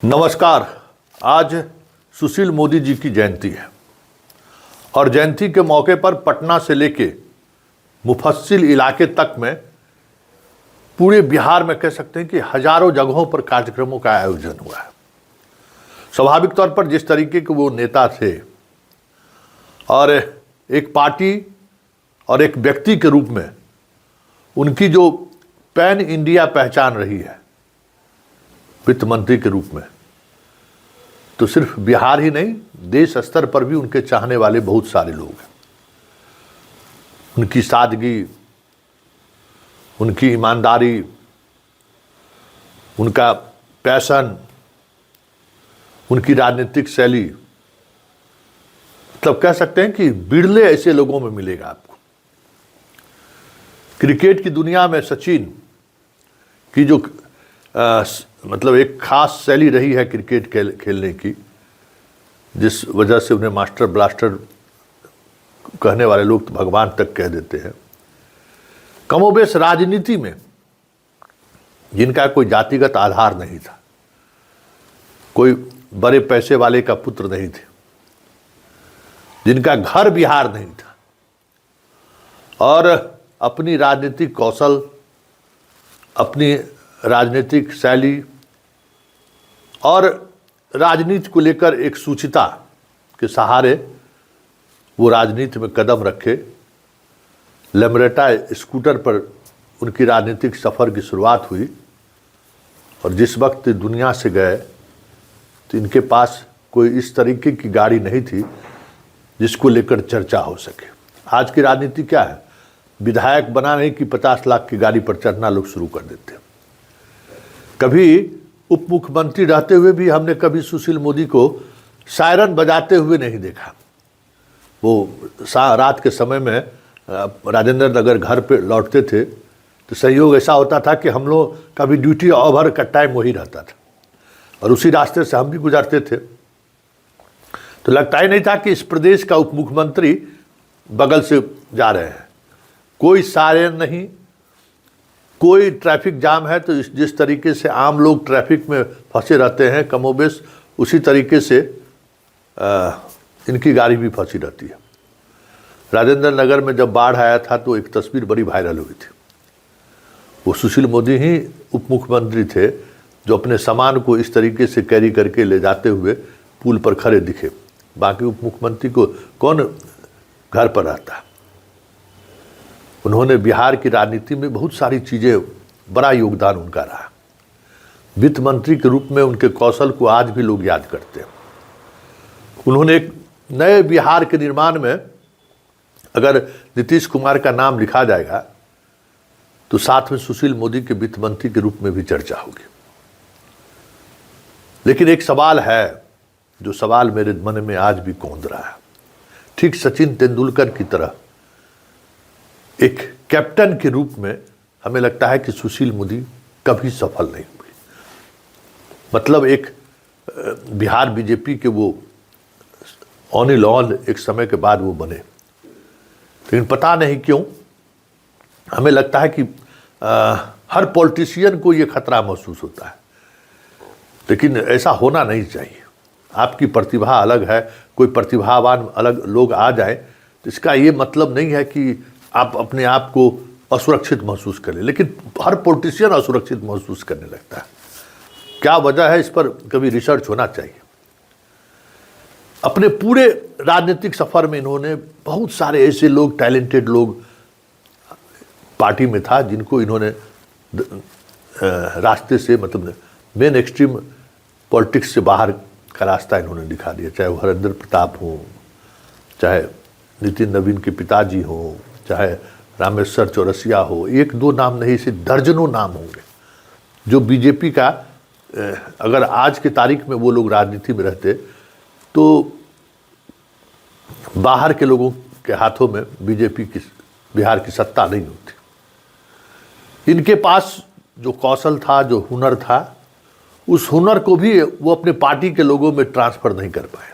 नमस्कार। आज सुशील मोदी जी की जयंती है और जयंती के मौके पर पटना से लेके मुफस्सिल इलाके तक में पूरे बिहार में कह सकते हैं कि हजारों जगहों पर कार्यक्रमों का आयोजन हुआ है। स्वाभाविक तौर पर जिस तरीके के वो नेता थे और एक पार्टी और एक व्यक्ति के रूप में उनकी जो पैन इंडिया पहचान रही है वित्त मंत्री के रूप में, तो सिर्फ बिहार ही नहीं देश स्तर पर भी उनके चाहने वाले बहुत सारे लोग हैं। उनकी सादगी, उनकी ईमानदारी, उनका पैशन, उनकी राजनीतिक शैली, मतलब कह सकते हैं कि बिरले ऐसे लोगों में मिलेगा आपको। क्रिकेट की दुनिया में सचिन की जो मतलब एक खास शैली रही है क्रिकेट खेलने की, जिस वजह से उन्हें मास्टर ब्लास्टर कहने वाले लोग तो भगवान तक कह देते हैं। कमोबेश राजनीति में जिनका कोई जातिगत आधार नहीं था, कोई बड़े पैसे वाले का पुत्र नहीं थे, जिनका घर बिहार नहीं था और अपनी राजनीतिक कौशल, अपनी राजनीतिक शैली और राजनीति को लेकर एक सूचिता के सहारे वो राजनीति में कदम रखे। लेमरेटा स्कूटर पर उनकी राजनीतिक सफ़र की शुरुआत हुई और जिस वक्त दुनिया से गए तो इनके पास कोई इस तरीके की गाड़ी नहीं थी जिसको लेकर चर्चा हो सके। आज की राजनीति क्या है? विधायक बनाने की 50 लाख की गाड़ी पर चढ़ना लोग शुरू कर देते हैं। कभी उप मुख्यमंत्री रहते हुए भी हमने कभी सुशील मोदी को सायरन बजाते हुए नहीं देखा। वो रात के समय में राजेंद्र नगर घर पे लौटते थे तो संयोग ऐसा होता था कि हम लोग का भी ड्यूटी ओवर का टाइम वही रहता था और उसी रास्ते से हम भी गुजरते थे, तो लगता ही नहीं था कि इस प्रदेश का उप मुख्यमंत्री बगल से जा रहे हैं। कोई सायरन नहीं, कोई ट्रैफिक जाम है तो जिस तरीके से आम लोग ट्रैफिक में फंसे रहते हैं कमोबेश, उसी तरीके से इनकी गाड़ी भी फंसी रहती है। राजेंद्र नगर में जब बाढ़ आया था तो एक तस्वीर बड़ी वायरल हुई थी। वो सुशील मोदी ही उप मुख्यमंत्री थे जो अपने सामान को इस तरीके से कैरी करके ले जाते हुए पुल पर खड़े दिखे। बाकी उप मुख्यमंत्री को कौन घर पर रहता है। उन्होंने बिहार की राजनीति में बहुत सारी चीज़ें, बड़ा योगदान उनका रहा। वित्त मंत्री के रूप में उनके कौशल को आज भी लोग याद करते हैं। उन्होंने एक नए बिहार के निर्माण में अगर नीतीश कुमार का नाम लिखा जाएगा तो साथ में सुशील मोदी के वित्त मंत्री के रूप में भी चर्चा होगी। लेकिन एक सवाल है, जो सवाल मेरे मन में आज भी कौंध रहा है। ठीक सचिन तेंदुलकर की तरह एक कैप्टन के रूप में हमें लगता है कि सुशील मोदी कभी सफल नहीं हुए। मतलब एक बिहार बीजेपी के वो ऑन एंड ऑन एक समय के बाद वो बने, लेकिन पता नहीं क्यों हमें लगता है कि हर पॉलिटिशियन को ये खतरा महसूस होता है, लेकिन ऐसा होना नहीं चाहिए। आपकी प्रतिभा अलग है, कोई प्रतिभावान अलग लोग आ जाए तो इसका ये मतलब नहीं है कि आप अपने आप को असुरक्षित महसूस करें, लेकिन हर पॉलिटिशियन असुरक्षित महसूस करने लगता है। क्या वजह है, इस पर कभी रिसर्च होना चाहिए। अपने पूरे राजनीतिक सफर में इन्होंने बहुत सारे ऐसे लोग, टैलेंटेड लोग पार्टी में था जिनको इन्होंने रास्ते से, मतलब मेन एक्सट्रीम पॉलिटिक्स से बाहर का रास्ता इन्होंने दिखा दिया। चाहे वो हरेंद्र प्रताप हो, चाहे नितिन नवीन के पिताजी हो, चाहे रामेश्वर चौरसिया हो। एक दो नाम नहीं, इसे दर्जनों नाम होंगे जो बीजेपी का, अगर आज की तारीख में वो लोग राजनीति में रहते तो बाहर के लोगों के हाथों में बीजेपी की, बिहार की सत्ता नहीं होती। इनके पास जो कौशल था, जो हुनर था, उस हुनर को भी वो अपने पार्टी के लोगों में ट्रांसफर नहीं कर पाए।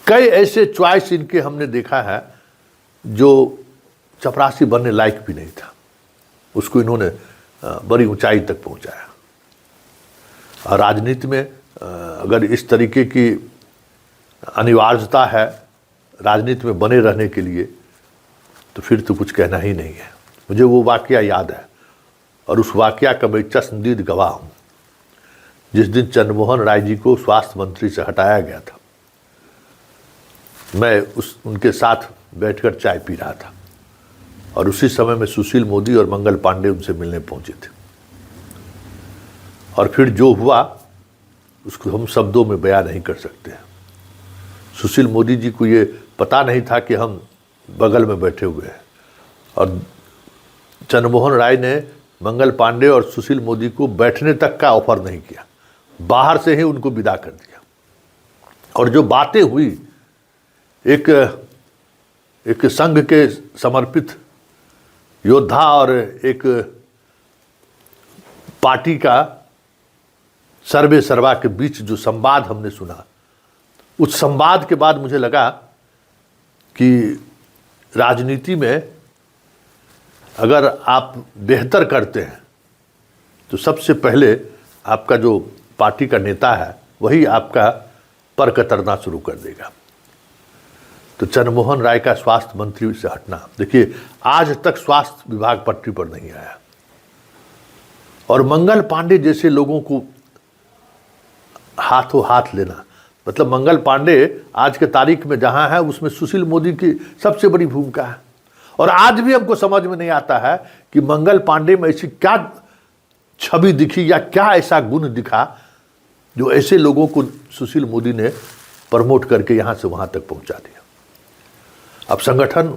कई ऐसे चॉइस इनके हमने देखा है जो चपरासी बनने लायक भी नहीं था, उसको इन्होंने बड़ी ऊंचाई तक पहुंचाया। और राजनीति में अगर इस तरीके की अनिवार्यता है राजनीति में बने रहने के लिए, तो फिर तो कुछ कहना ही नहीं है। मुझे वो वाकया याद है और उस वाकया का मैं चश्मदीद गवाह हूँ, जिस दिन चंद्रमोहन राय जी को स्वास्थ्य मंत्री से हटाया गया था। मैं उनके साथ बैठकर चाय पी रहा था और उसी समय में सुशील मोदी और मंगल पांडे उनसे मिलने पहुंचे थे। और फिर जो हुआ उसको हम शब्दों में बयां नहीं कर सकते हैं। सुशील मोदी जी को ये पता नहीं था कि हम बगल में बैठे हुए हैं, और चंद्रमोहन राय ने मंगल पांडे और सुशील मोदी को बैठने तक का ऑफर नहीं किया, बाहर से ही उनको विदा कर दिया। और जो बातें हुई एक संघ के समर्पित योद्धा और एक पार्टी का सर्वे सर्वा के बीच जो संवाद हमने सुना, उस संवाद के बाद मुझे लगा कि राजनीति में अगर आप बेहतर करते हैं तो सबसे पहले आपका जो पार्टी का नेता है वही आपका पर कतरना शुरू कर देगा। तो चंद्रमोहन राय का स्वास्थ्य मंत्री से हटना, देखिए आज तक स्वास्थ्य विभाग पटरी पर नहीं आया, और मंगल पांडे जैसे लोगों को हाथों हाथ लेना, मतलब मंगल पांडे आज के तारीख में जहां है उसमें सुशील मोदी की सबसे बड़ी भूमिका है। और आज भी हमको समझ में नहीं आता है कि मंगल पांडे में ऐसी क्या छवि दिखी या क्या ऐसा गुण दिखा जो ऐसे लोगों को सुशील मोदी ने प्रमोट करके यहां से वहां तक पहुंचा दिया। अब संगठन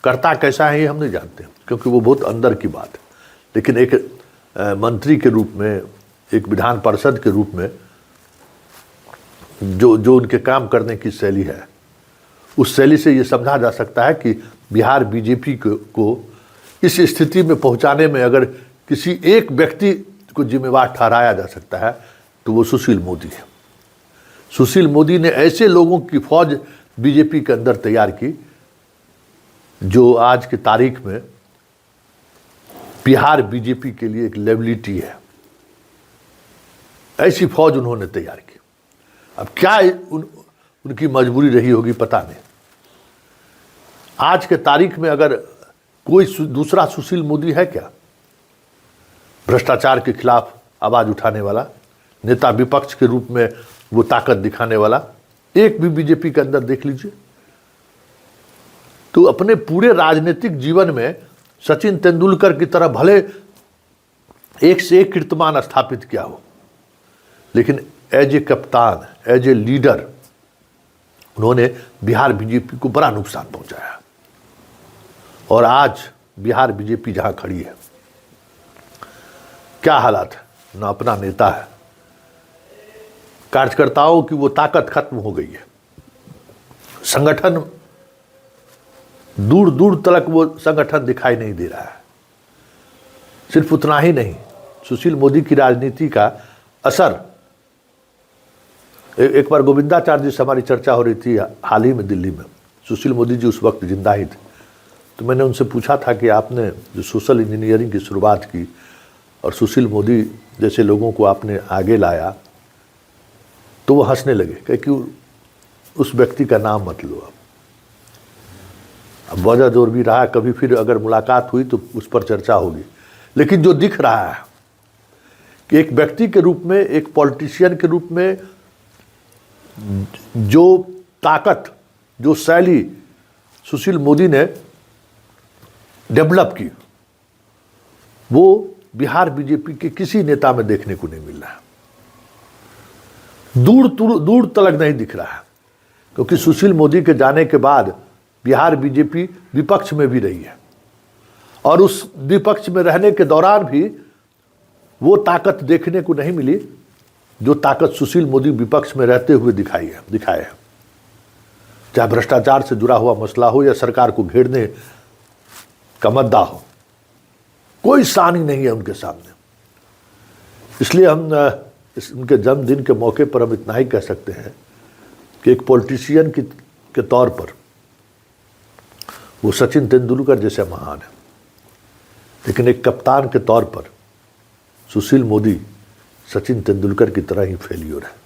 करता कैसा है ये हम नहीं जानते, क्योंकि वो बहुत अंदर की बात है। लेकिन एक मंत्री के रूप में, एक विधान पार्षद के रूप में जो उनके काम करने की शैली है, उस शैली से ये समझा जा सकता है कि बिहार बीजेपी को इस स्थिति में पहुंचाने में अगर किसी एक व्यक्ति को जिम्मेवार ठहराया जा सकता है तो वो सुशील मोदी है। सुशील मोदी ने ऐसे लोगों की फौज बीजेपी के अंदर तैयार की जो आज की तारीख में बिहार बीजेपी के लिए एक लायबिलिटी है। ऐसी फौज उन्होंने तैयार की। अब क्या उनकी मजबूरी रही होगी पता नहीं। आज के तारीख में अगर कोई दूसरा सुशील मोदी है क्या, भ्रष्टाचार के खिलाफ आवाज उठाने वाला नेता, विपक्ष के रूप में वो ताकत दिखाने वाला, एक भी बीजेपी के अंदर देख लीजिए। तो अपने पूरे राजनीतिक जीवन में सचिन तेंदुलकर की तरह भले एक से एक कीर्तिमान स्थापित किया हो, लेकिन एज ए कप्तान, एज ए लीडर उन्होंने बिहार बीजेपी को बड़ा नुकसान पहुंचाया। और आज बिहार बीजेपी जहां खड़ी है, क्या हालात है, ना अपना नेता है, कार्यकर्ताओं की वो ताकत खत्म हो गई है, संगठन दूर दूर तक वो संगठन दिखाई नहीं दे रहा है। सिर्फ उतना ही नहीं, सुशील मोदी की राजनीति का असर, एक बार गोविंदाचार्य जी से हमारी चर्चा हो रही थी हाल ही में दिल्ली में, सुशील मोदी जी उस वक्त जिंदा ही थे। तो मैंने उनसे पूछा था कि आपने जो सोशल इंजीनियरिंग की शुरुआत की और सुशील मोदी जैसे लोगों को आपने आगे लाया, तो वो हंसने लगे कि उस व्यक्ति का नाम मत लो। अब वजह जोर भी रहा, कभी फिर अगर मुलाकात हुई तो उस पर चर्चा होगी। लेकिन जो दिख रहा है कि एक व्यक्ति के रूप में, एक पॉलिटिशियन के रूप में जो ताकत, जो शैली सुशील मोदी ने डेवलप की, वो बिहार बीजेपी के किसी नेता में देखने को नहीं मिल रहा है। दूर तलक नहीं दिख रहा है, क्योंकि सुशील मोदी के जाने के बाद बिहार बीजेपी विपक्ष में भी रही है, और उस विपक्ष में रहने के दौरान भी वो ताकत देखने को नहीं मिली जो ताकत सुशील मोदी विपक्ष में रहते हुए दिखाए है। चाहे भ्रष्टाचार से जुड़ा हुआ मसला हो या सरकार को घेरने का मुद्दा हो, कोई सानी नहीं है उनके सामने। इसलिए हम उनके जन्मदिन के मौके पर हम इतना ही कह सकते हैं कि एक पॉलिटिशियन के तौर पर वो सचिन तेंदुलकर जैसे महान है, लेकिन एक कप्तान के तौर पर सुशील मोदी सचिन तेंदुलकर की तरह ही फेल्योर है।